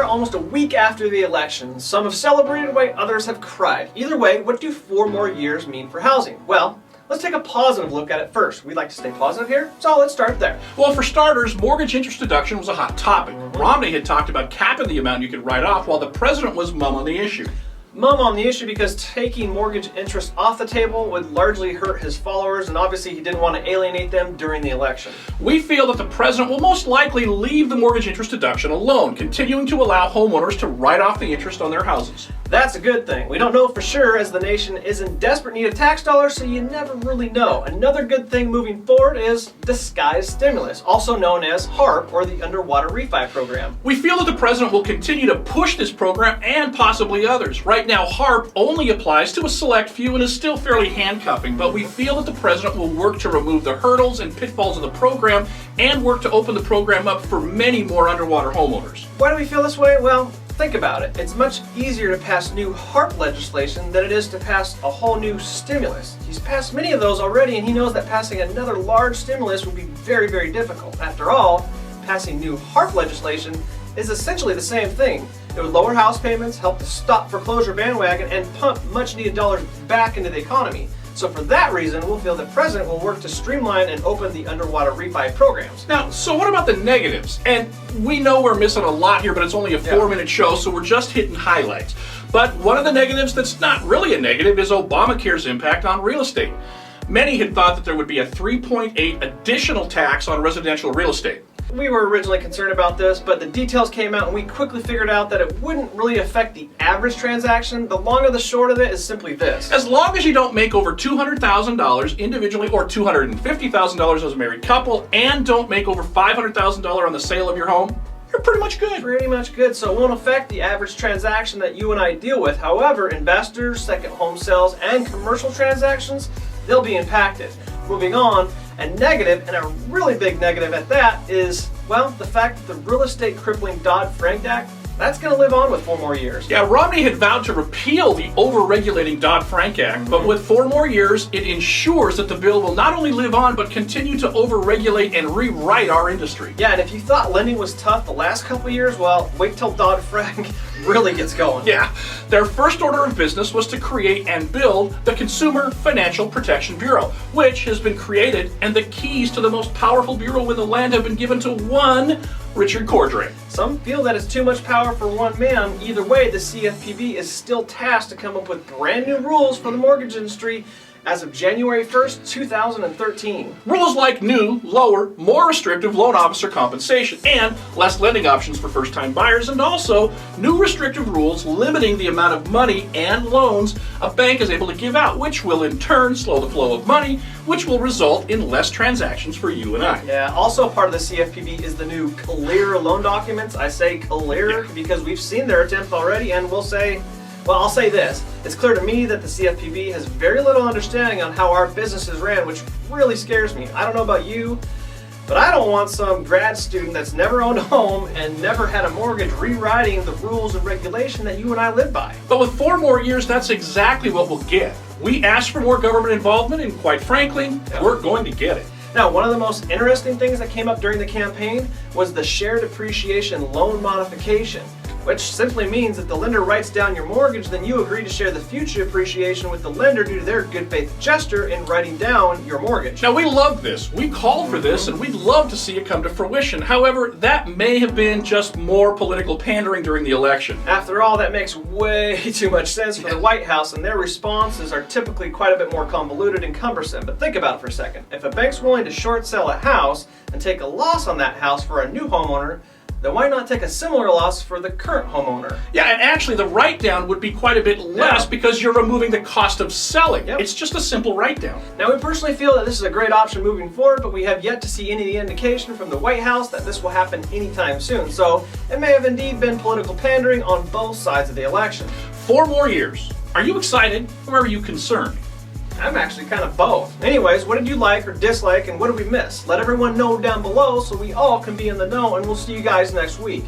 almost a week after the election. Some have celebrated while others have cried. Either way, what do 4 more years mean for housing? Well, let's take a positive look at it first. We like to stay positive here, so let's start there. Well, for starters, mortgage interest deduction was a hot topic. Romney had talked about capping the amount you could write off while the president was mum on the issue. Mum on the issue because taking mortgage interest off the table would largely hurt his followers, and obviously he didn't want to alienate them during the election. We feel that the president will most likely leave the mortgage interest deduction alone, continuing to allow homeowners to write off the interest on their houses. That's a good thing. We don't know for sure as the nation is in desperate need of tax dollars, so you never really know. Another good thing moving forward is disguised stimulus, also known as HARP, or the Underwater Refi Program. We feel that the president will continue to push this program and possibly others. Right now, HARP only applies to a select few and is still fairly handcuffing, but we feel that the president will work to remove the hurdles and pitfalls of the program and work to open the program up for many more underwater homeowners. Why do we feel this way? Well, think about it. It's much easier to pass new HARP legislation than it is to pass a whole new stimulus. He's passed many of those already, and he knows that passing another large stimulus would be very, very difficult. After all, passing new HARP legislation is essentially the same thing. It would lower house payments, help the stop foreclosure bandwagon, and pump much needed dollars back into the economy. So for that reason, we'll feel the president will work to streamline and open the underwater refi programs. Now, so what about the negatives? And we know we're missing a lot here, but it's only a 4-minute show, so we're just hitting highlights. But one of the negatives that's not really a negative is Obamacare's impact on real estate. Many had thought that there would be a 3.8 additional tax on residential real estate. We were originally concerned about this, but the details came out and we quickly figured out that it wouldn't really affect the average transaction. The long and the short of it is simply this. As long as you don't make over $200,000 individually or $250,000 as a married couple and don't make over $500,000 on the sale of your home, you're pretty much good. Pretty much good, so it won't affect the average transaction that you and I deal with. However, investors, second home sales, and commercial transactions, they'll be impacted. Moving on, a negative, and a really big negative at that, is, well, the fact that the real estate crippling Dodd-Frank Act, that's going to live on with 4 more years. Yeah, Romney had vowed to repeal the over-regulating Dodd-Frank Act, but with 4 more years, it ensures that the bill will not only live on, but continue to over-regulate and rewrite our industry. Yeah, and if you thought lending was tough the last couple years, well, wait till Dodd-Frank really gets going. Yeah, their first order of business was to create and build the Consumer Financial Protection Bureau, which has been created, and the keys to the most powerful bureau in the land have been given to one Richard Cordray. Some feel that it's too much power for one man. Either way, the CFPB is still tasked to come up with brand new rules for the mortgage industry as of January 1st, 2013. Rules like new, lower, more restrictive loan officer compensation and less lending options for first-time buyers, and also new restrictive rules limiting the amount of money and loans a bank is able to give out, which will in turn slow the flow of money, which will result in less transactions for you and I. Yeah, also part of the CFPB is the new clear loan documents. I say clear because we've seen their attempt already, and we'll say, well, I'll say this. It's clear to me that the CFPB has very little understanding on how our business is ran, which really scares me. I don't know about you, but I don't want some grad student that's never owned a home and never had a mortgage rewriting the rules and regulation that you and I live by. But with 4 more years, that's exactly what we'll get. We asked for more government involvement, and quite frankly, we're going to get it. Now, one of the most interesting things that came up during the campaign was the shared appreciation loan modification, which simply means that the lender writes down your mortgage, then you agree to share the future appreciation with the lender due to their good faith gesture in writing down your mortgage. Now, we love this. We called for this, and we'd love to see it come to fruition. However, that may have been just more political pandering during the election. After all, that makes way too much sense for the White House, and their responses are typically quite a bit more convoluted and cumbersome. But think about it for a second. If a bank's willing to short sell a house and take a loss on that house for a new homeowner, then why not take a similar loss for the current homeowner? Yeah, and actually the write-down would be quite a bit less because you're removing the cost of selling. It's just a simple write-down. Now, we personally feel that this is a great option moving forward, but we have yet to see any indication from the White House that this will happen anytime soon. So it may have indeed been political pandering on both sides of the election. 4 more years. Are you excited or are you concerned? I'm actually kind of both. Anyways, what did you like or dislike, and what did we miss? Let everyone know down below so we all can be in the know, and we'll see you guys next week.